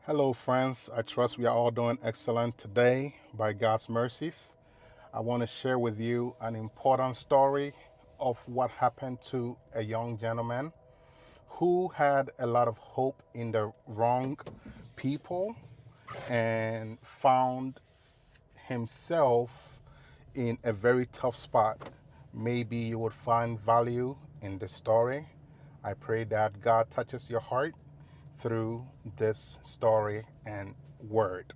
Hello, friends. I trust we are all doing excellent today by God's mercies. I want to share with you an important story of what happened to a young gentleman who had a lot of hope in the wrong people and found himself in a very tough spot. Maybe you would find value in the story. I pray that God touches your heart through this story and word.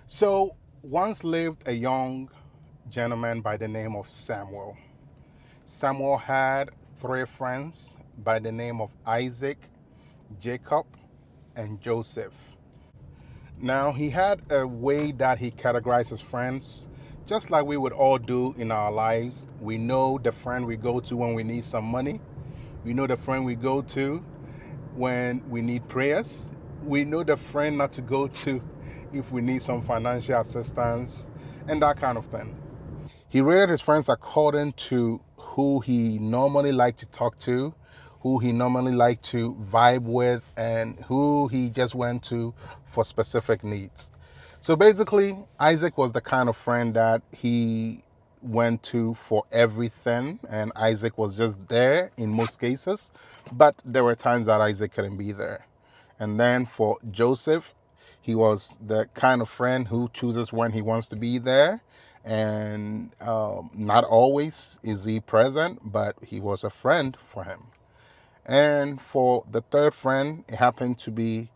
So, once lived a young gentleman by the name of Samuel. Samuel had three friends by the name of Isaac, Jacob, and Joseph. Now, he had a way that he categorized his friends, just like we would all do in our lives. We know the friend we go to when we need some money, we know the friend we go to when we need prayers. We know the friend not to go to if we need some financial assistance and that kind of thing. He rated his friends according to who he normally liked to talk to, who he normally liked to vibe with, and who he just went to for specific needs. So basically, Isaac was the kind of friend that he went to for everything, and Isaac was just there in most cases, but there were times that Isaac couldn't be there. And then for Joseph, he was the kind of friend who chooses when he wants to be there. And not always is he present, but he was a friend for him. And for the third friend, it happened to be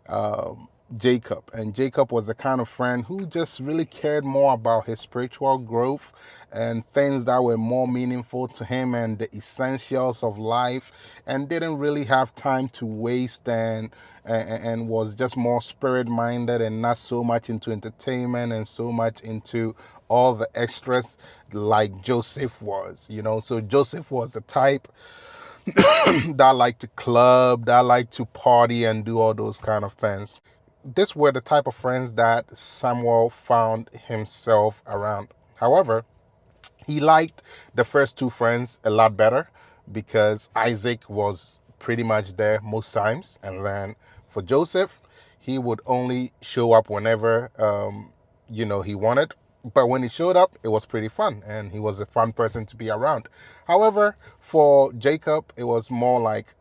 um, Jacob. And Jacob was the kind of friend who just really cared more about his spiritual growth and things that were more meaningful to him and the essentials of life, and didn't really have time to waste and was just more spirit minded and not so much into entertainment and so much into all the extras like Joseph was. So Joseph was the type that like to club, that like to party and do all those kind of things. These were the type of friends that Samuel found himself around. However, he liked the first two friends a lot better because Isaac was pretty much there most times. And then for Joseph, he would only show up whenever he wanted. But when he showed up, it was pretty fun, and he was a fun person to be around. However, for Jacob, it was more like,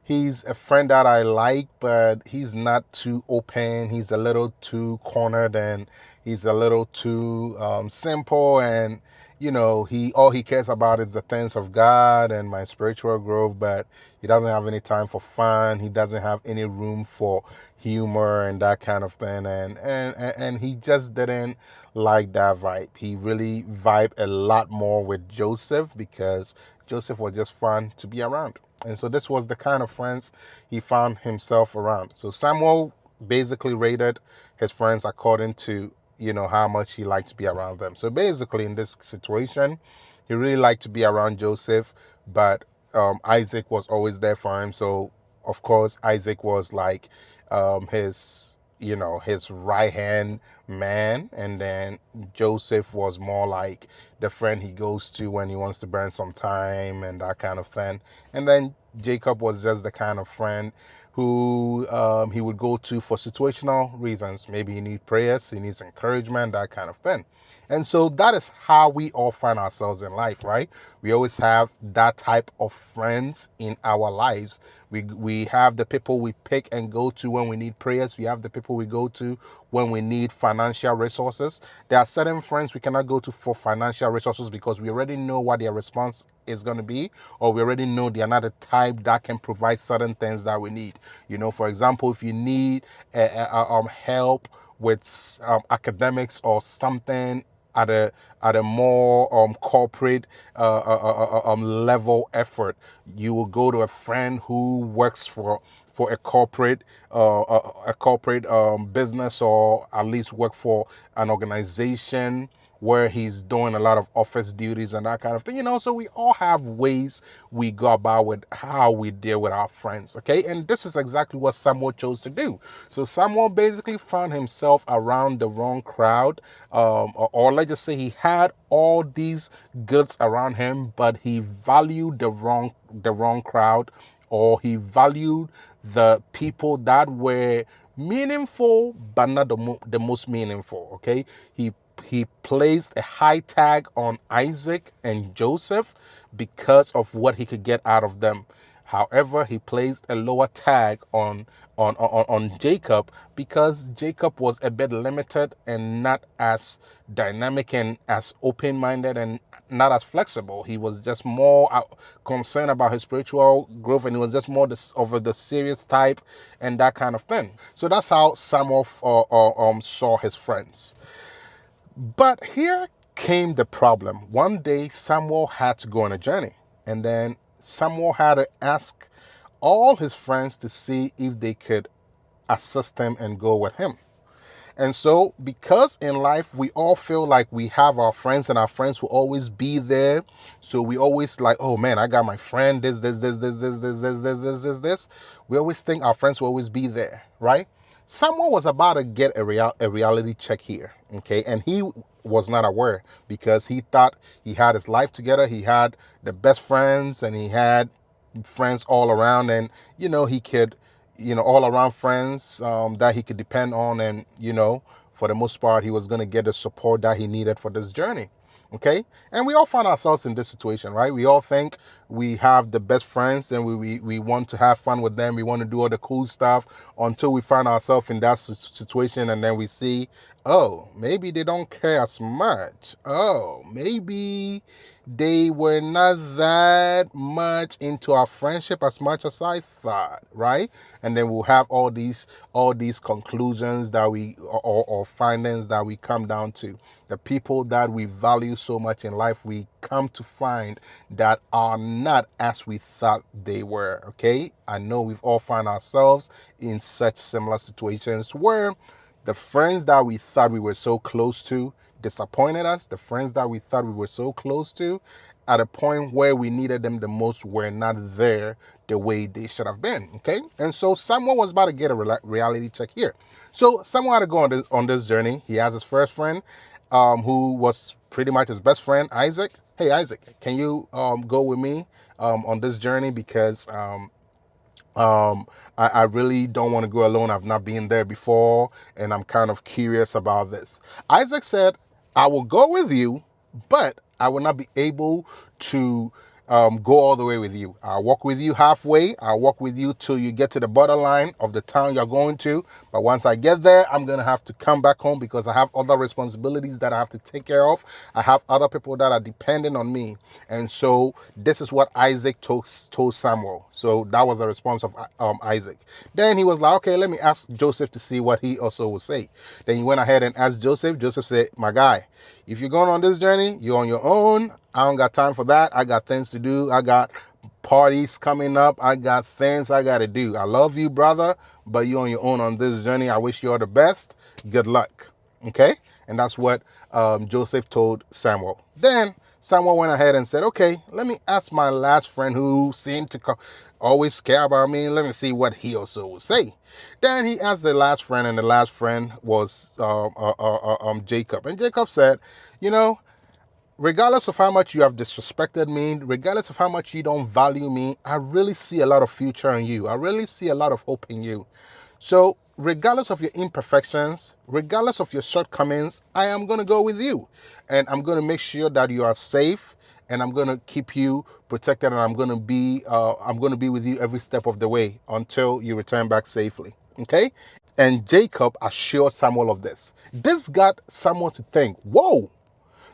he's a friend that I like, but he's not too open. He's a little too cornered, and he's a little too simple. And he all he cares about is the things of God and my spiritual growth. But he doesn't have any time for fun. He doesn't have any room for humor and that kind of thing. And he just didn't like that vibe. He really vibed a lot more with Joseph because Joseph was just fun to be around. And so this was the kind of friends he found himself around. So Samuel basically rated his friends according to, how much he liked to be around them. So basically in this situation, he really liked to be around Joseph, but Isaac was always there for him. So of course Isaac was like his right hand man, and then Joseph was more like the friend he goes to when he wants to burn some time and that kind of thing. And then Jacob was just the kind of friend who he would go to for situational reasons. Maybe he needs prayers, he needs encouragement, that kind of thing. And so that is how we all find ourselves in life, right? We always have that type of friends in our lives. We have the people we pick and go to when we need prayers. We have the people we go to when we need financial resources. There are certain friends we cannot go to for financial resources because we already know what their response is going to be, or we already know they are not the type that can provide certain things that we need. For example, if you need help with academics or something at a more corporate level effort, you will go to a friend who works for a corporate business, or at least work for an organization where he's doing a lot of office duties and that kind of thing. So we all have ways we go about with how we deal with our friends, okay? And this is exactly what Samuel chose to do. So Samuel basically found himself around the wrong crowd, or let's just say he had all these goods around him, but he valued the wrong crowd, or he valued the people that were Meaningful, but not the most meaningful. Okay, he placed a high tag on Isaac and Joseph because of what he could get out of them. However, he placed a lower tag on Jacob because Jacob was a bit limited and not as dynamic and as open-minded and not as flexible. He was just more concerned about his spiritual growth, and he was just more of the serious type and that kind of thing. So that's how Samuel saw his friends. But here came the problem. One day, Samuel had to go on a journey, and then Samuel had to ask all his friends to see if they could assist him and go with him. And so, because in life we all feel like we have our friends and our friends will always be there. So we always like, oh man, I got my friend, this. We always think our friends will always be there, right? Someone was about to get a reality check here, okay? And he was not aware because he thought he had his life together. He had the best friends and he had friends all around, and he could all around friends that he could depend on, and for the most part he was going to get the support that he needed for this journey. Okay, and we all find ourselves in this situation, right? We all think we have the best friends and we want to have fun with them, we want to do all the cool stuff, until we find ourselves in that situation, and then we see, oh, maybe they don't care as much. Oh, maybe they were not that much into our friendship as much as I thought, right? And then we'll have all these conclusions that we or findings that we come down to. The people that we value so much in life, we come to find that are not as we thought they were. Okay, I know we've all found ourselves in such similar situations where the friends that we thought we were so close to disappointed us. The friends that we thought we were so close to, at a point where we needed them the most, were not there the way they should have been. Okay, and so someone was about to get a reality check here. So someone had to go on this journey. He has his first friend, who was pretty much his best friend, Isaac. Hey, Isaac, can you go with me on this journey? Because I really don't want to go alone. I've not been there before, and I'm kind of curious about this. Isaac said, I will go with you, but I will not be able to go all the way with you. I'll walk with you halfway. I'll walk with you till you get to the borderline of the town you're going to. But once I get there, I'm going to have to come back home because I have other responsibilities that I have to take care of. I have other people that are dependent on me. And so this is what Isaac told Samuel. So that was the response of Isaac. Then he was like, okay, let me ask Joseph to see what he also will say. Then he went ahead and asked Joseph. Joseph said, my guy, if you're going on this journey, you're on your own. I don't got time for that. I got things to do. I got parties coming up. I got things I got to do. I love you, brother, but you're on your own on this journey. I wish you all the best. Good luck. Okay? And that's what Joseph told Samuel. Then Samuel went ahead and said, okay, let me ask my last friend who seemed to always care about me. Let me see what he also will say. Then he asked the last friend, and the last friend was Jacob. And Jacob said, regardless of how much you have disrespected me, regardless of how much you don't value me, I really see a lot of future in you. I really see a lot of hope in you. So regardless of your imperfections, regardless of your shortcomings, I am going to go with you. And I'm going to make sure that you are safe, and I'm going to keep you protected, and I'm going to be with you every step of the way until you return back safely. Okay? And Jacob assured Samuel of this. This got Samuel to think, whoa.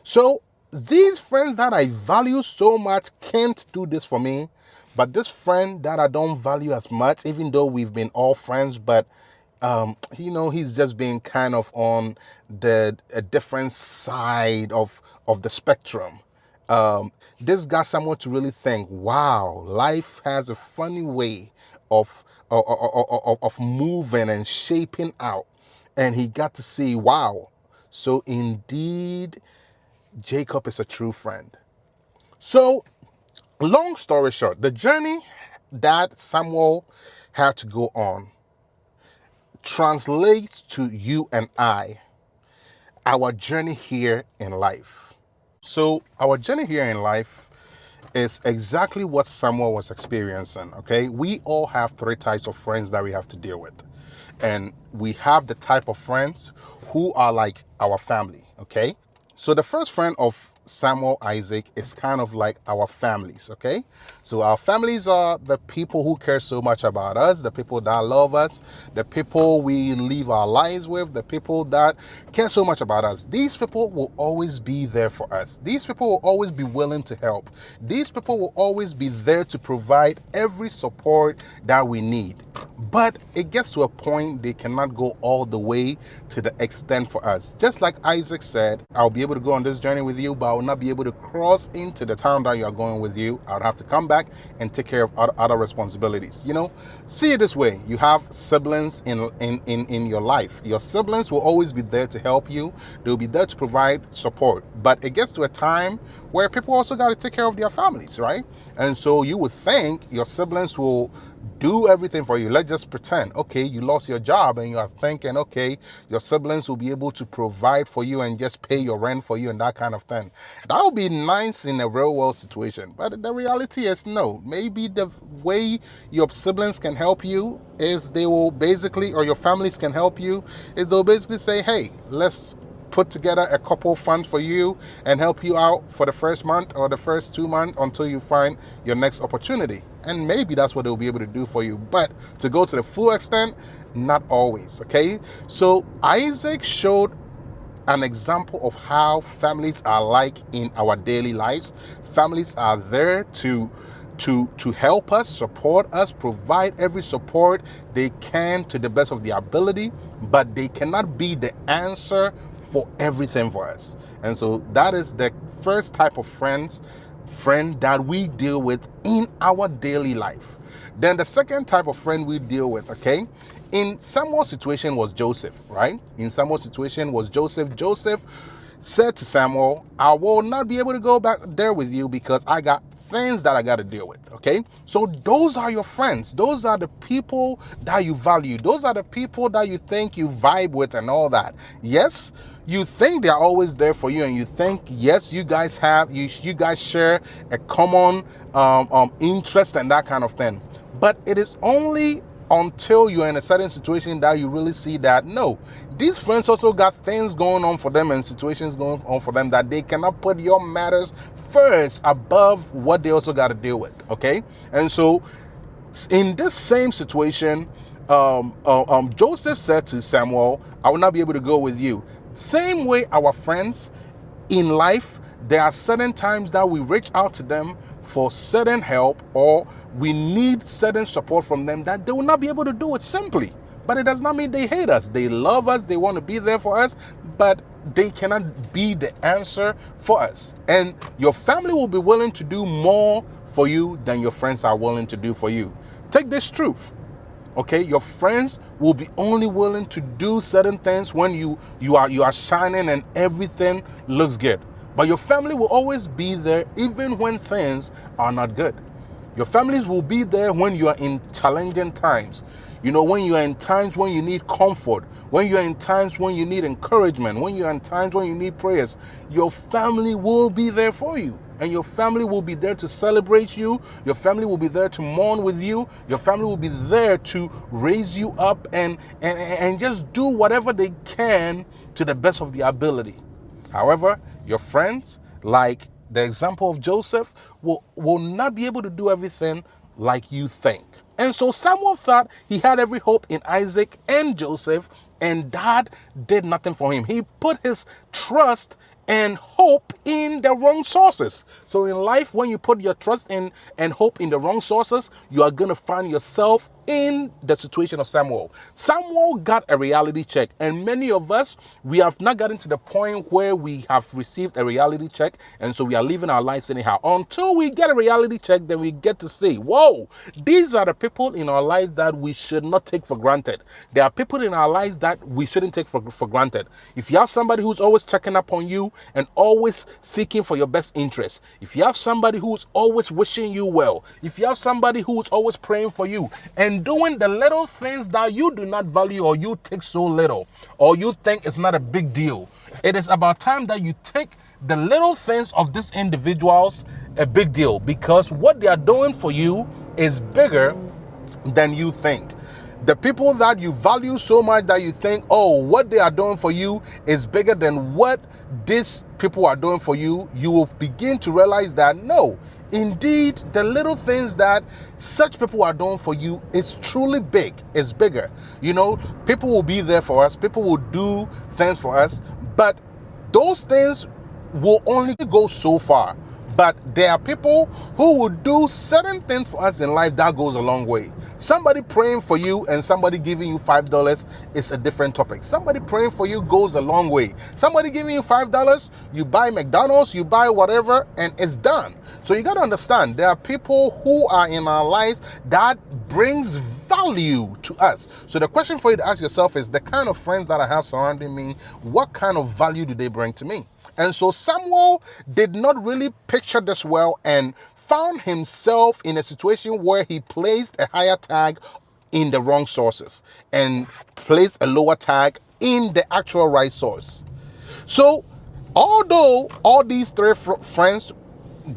So these friends that I value so much can't do this for me, but this friend that I don't value as much, even though we've been all friends, but he's just being kind of on a different side of the spectrum. This got someone to really think, wow, life has a funny way of moving and shaping out. And he got to see, wow, so indeed Jacob is a true friend. So, long story short, the journey that Samuel had to go on translates to you and I, our journey here in life. So, our journey here in life is exactly what Samuel was experiencing, okay? We all have three types of friends that we have to deal with. And we have the type of friends who are like our family, okay? So the first friend of Samuel Isaac is kind of like our families, okay? So our families are the people who care so much about us, the people that love us, the people we live our lives with, the people that care so much about us. These people will always be there for us. These people will always be willing to help. These people will always be there to provide every support that we need. But it gets to a point they cannot go all the way to the extent for us. Just like Isaac said, I'll be able to go on this journey with you, but I will not be able to cross into the town that you are going with you. I'll have to come back and take care of other responsibilities. You know, see it this way. You have siblings in your life. Your siblings will always be there to help you. They'll be there to provide support. But it gets to a time where people also got to take care of their families, right? And so you would think your siblings will do everything for you. Let's just pretend, okay, you lost your job and you are thinking, okay, your siblings will be able to provide for you and just pay your rent for you and that kind of thing. That would be nice in a real world situation. But the reality is no. Maybe the way your siblings can help you is they will basically, or your families can help you, is they'll basically say, hey, let's put together a couple funds for you and help you out for the first month or the first 2 months until you find your next opportunity. And maybe that's what they'll be able to do for you. But to go to the full extent, not always, okay? So Isaac showed an example of how families are like in our daily lives. Families are there to help us, support us, provide every support they can to the best of their ability, but they cannot be the answer for everything for us. And so that is the first type of friend that we deal with in our daily life. Then the second type of friend we deal with, okay, in Samuel's situation was Joseph, right? In Samuel's situation was Joseph. Joseph said to Samuel, I will not be able to go back there with you because I got things that I got to deal with, okay? So those are your friends. Those are the people that you value. Those are the people that you think you vibe with and all that. Yes, you think they're always there for you, and you think, yes, you guys share a common interest and that kind of thing. But it is only until you're in a certain situation that you really see that, no, these friends also got things going on for them and situations going on for them that they cannot put your matters first above what they also got to deal with, okay? And so in this same situation, Joseph said to Samuel, I will not be able to go with you. Same way our friends in life, there are certain times that we reach out to them for certain help or we need certain support from them that they will not be able to do it simply. But it does not mean they hate us. They love us. They want to be there for us, but they cannot be the answer for us. And your family will be willing to do more for you than your friends are willing to do for you. Take this truth. Okay, your friends will be only willing to do certain things when you are shining and everything looks good. But your family will always be there even when things are not good. Your families will be there when you are in challenging times. You know, when you are in times when you need comfort, when you are in times when you need encouragement, when you are in times when you need prayers, your family will be there for you. And your family will be there to celebrate you. Your family will be there to mourn with you. Your family will be there to raise you up and just do whatever they can to the best of their ability. However, your friends, like the example of Joseph, will not be able to do everything like you think. And so Samuel thought he had every hope in Isaac and Joseph, and that did nothing for him. He put his trust and hope in the wrong sources. So in life, when you put your trust in and hope in the wrong sources, you are going to find yourself in the situation of Samuel. Samuel got a reality check, and many of us, we have not gotten to the point where we have received a reality check, and so we are living our lives anyhow. Until we get a reality check, then we get to say, whoa, these are the people in our lives that we should not take for granted. There are people in our lives that we shouldn't take for granted. If you have somebody who's always checking up on you and always seeking for your best interest, if you have somebody who's always wishing you well, if you have somebody who's always praying for you and doing the little things that you do not value or you take so little or you think it's not a big deal, it is about time that you take the little things of these individuals a big deal, because what they are doing for you is bigger than you think. The people that you value so much that you think, oh, what they are doing for you is bigger than what these people are doing for you, you will begin to realize that no, indeed, the little things that such people are doing for you is truly big, it's bigger. You know, people will be there for us, people will do things for us, but those things will only go so far. But there are people who will do certain things for us in life that goes a long way. Somebody praying for you and somebody giving you $5 is a different topic. Somebody praying for you goes a long way. Somebody giving you $5, you buy McDonald's, you buy whatever, and it's done. So you got to understand, there are people who are in our lives that brings value to us. So the question for you to ask yourself is, the kind of friends that I have surrounding me, what kind of value do they bring to me? And so Samuel did not really picture this well and found himself in a situation where he placed a higher tag in the wrong sources and placed a lower tag in the actual right source. So although all these three friends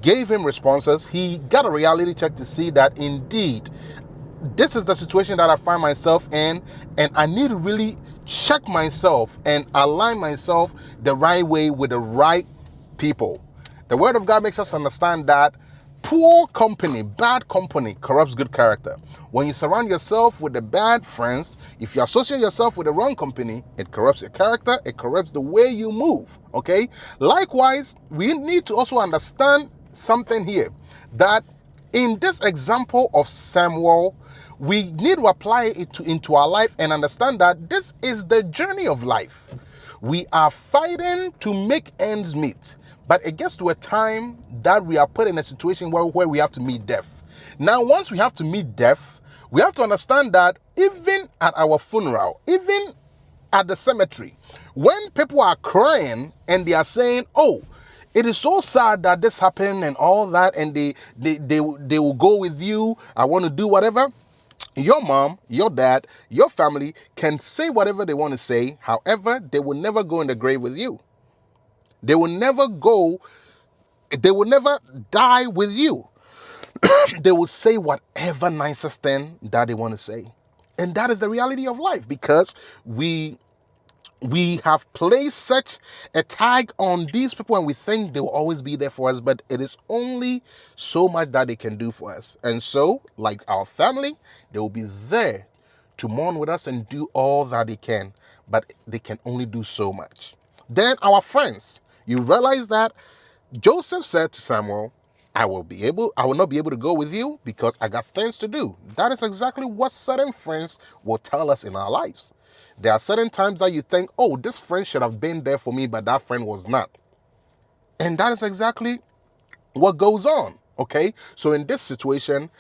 gave him responses, he got a reality check to see that indeed this is the situation that I find myself in, and I need to really check myself and align myself the right way with the right people. The word of God makes us understand that poor company, bad company corrupts good character. When you surround yourself with the bad friends, if you associate yourself with the wrong company, it corrupts your character, it corrupts the way you move, okay? Likewise, we need to also understand something here, that in this example of Samuel, we need to apply it into our life and understand that this is the journey of life. We are fighting to make ends meet, but it gets to a time that we are put in a situation where we have to meet death. Now, once we have to meet death, we have to understand that even at our funeral, even at the cemetery, when people are crying and they are saying, oh, it is so sad that this happened and all that, and they will go with you, I want to do whatever. Your mom, your dad, your family can say whatever they want to say. However, they will never go in the grave with you. They will never die with you. They will say whatever nicest thing that they want to say. And that is the reality of life, because we have placed such a tag on these people and we think they will always be there for us, but it is only so much that they can do for us. And so, like our family, they will be there to mourn with us and do all that they can, but they can only do so much. Then our friends, you realize that Joseph said to Samuel, I will not be able to go with you because I got things to do. That is exactly what certain friends will tell us in our lives. There are certain times that you think, oh, this friend should have been there for me, but that friend was not. And that is exactly what goes on, okay? So in this situation,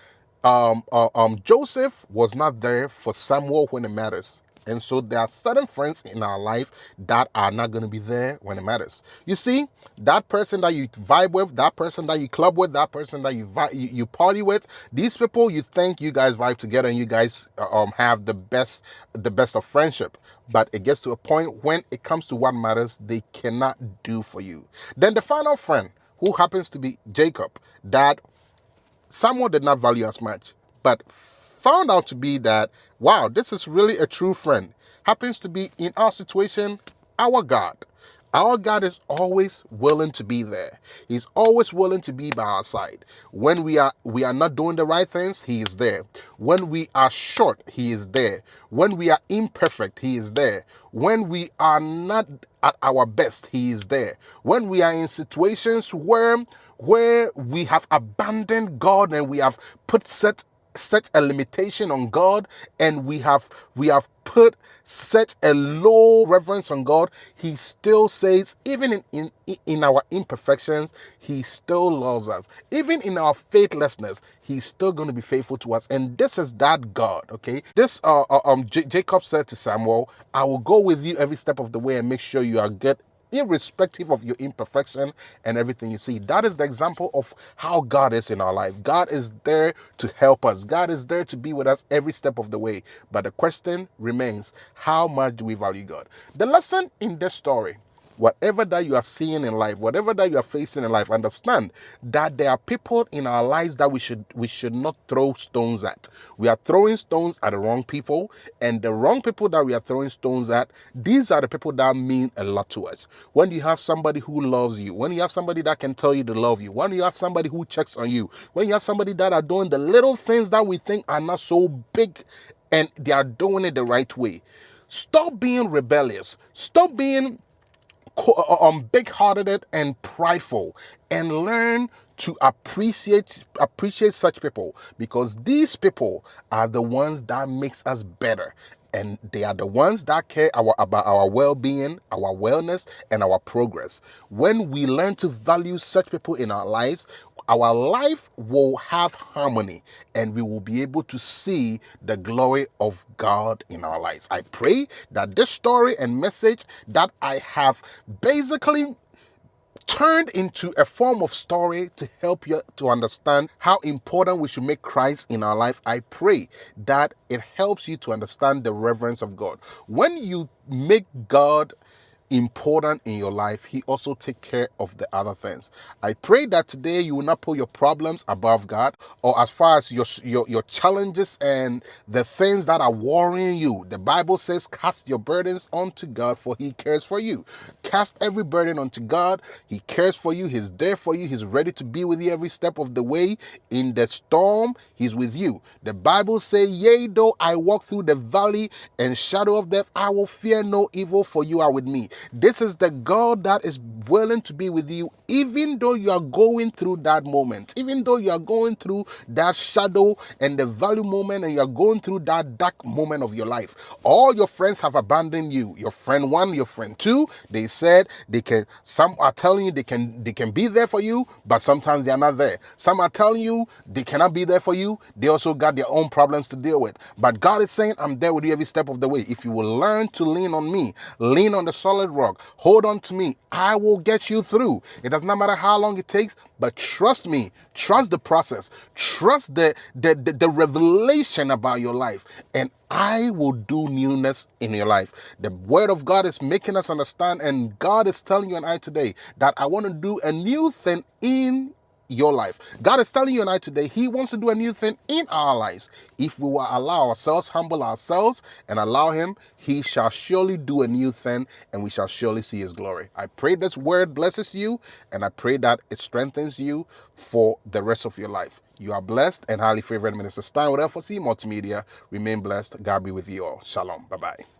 Joseph was not there for Samuel when it matters. And so there are certain friends in our life that are not going to be there when it matters. You see, that person that you vibe with, that person that you club with, that person that you party with, these people, you think you guys vibe together and you guys have the best of friendship. But it gets to a point when it comes to what matters, they cannot do for you. Then the final friend, who happens to be Jacob, that Samuel did not value as much, but found out to be that, wow, this is really a true friend, happens to be in our situation, our God. Our God is always willing to be there. He's always willing to be by our side. When we are not doing the right things, He is there. When we are short, He is there. When we are imperfect, He is there. When we are not at our best, He is there. When we are in situations where we have abandoned God and we have put such a limitation on God, and we have put such a low reverence on God, He still says, even in our imperfections, He still loves us. Even in our faithlessness, He's still going to be faithful to us. And this is that God, okay? This Jacob said to Samuel, I will go with you every step of the way and make sure you are good, irrespective of your imperfection and everything you see. That is the example of how God is in our life. God is there to help us. God is there to be with us every step of the way. But the question remains, how much do we value God? The lesson in this story, whatever that you are seeing in life, whatever that you are facing in life, understand that there are people in our lives that we should not throw stones at. We are throwing stones at the wrong people, and the wrong people that we are throwing stones at, these are the people that mean a lot to us. When you have somebody who loves you, when you have somebody that can tell you to love you, when you have somebody who checks on you, when you have somebody that are doing the little things that we think are not so big, and they are doing it the right way. Stop being rebellious. Stop being big-hearted and prideful, and learn to appreciate such people, because these people are the ones that makes us better, and they are the ones that care about our well-being, our wellness, and our progress. When we learn to value such people in our lives, our life will have harmony, and we will be able to see the glory of God in our lives. I pray that this story and message that I have basically turned into a form of story to help you to understand how important we should make Christ in our life. I pray that it helps you to understand the reverence of God. When you make God important in your life, he also take care of the other things. I pray that today you will not put your problems above God, or as far as your challenges and the things that are worrying you. The Bible says, cast your burdens onto God, for he cares for you. Cast every burden onto God. He cares for you. He's there for you. He's ready to be with you every step of the way. In the storm, he's with you. The Bible says, yea, though I walk through the valley and shadow of death, I will fear no evil, for you are with me. This is the God that is willing to be with you, even though you are going through that moment, even though you are going through that shadow and the valley moment, and you are going through that dark moment of your life. All your friends have abandoned you. Your friend one, your friend two, they said they can, some are telling you they can be there for you, but sometimes they are not there. Some are telling you they cannot be there for you. They also got their own problems to deal with. But God is saying, I'm there with you every step of the way. If you will learn to lean on me, lean on the solid rock, hold on to me, I will get you through. It does not matter how long it takes, but trust me, trust the process, trust the revelation about your life, and I will do newness in your life. The word of God is making us understand, and God is telling you and I today that I want to do a new thing in your life. God is telling you and I today, he wants to do a new thing in our lives. If we will allow ourselves, humble ourselves, and allow him, he shall surely do a new thing, and we shall surely see his glory. I pray this word blesses you, and I pray that it strengthens you for the rest of your life. You are blessed and highly favored. Minister Stein with FOC Multimedia. Remain blessed. God be with you all. Shalom. Bye-bye.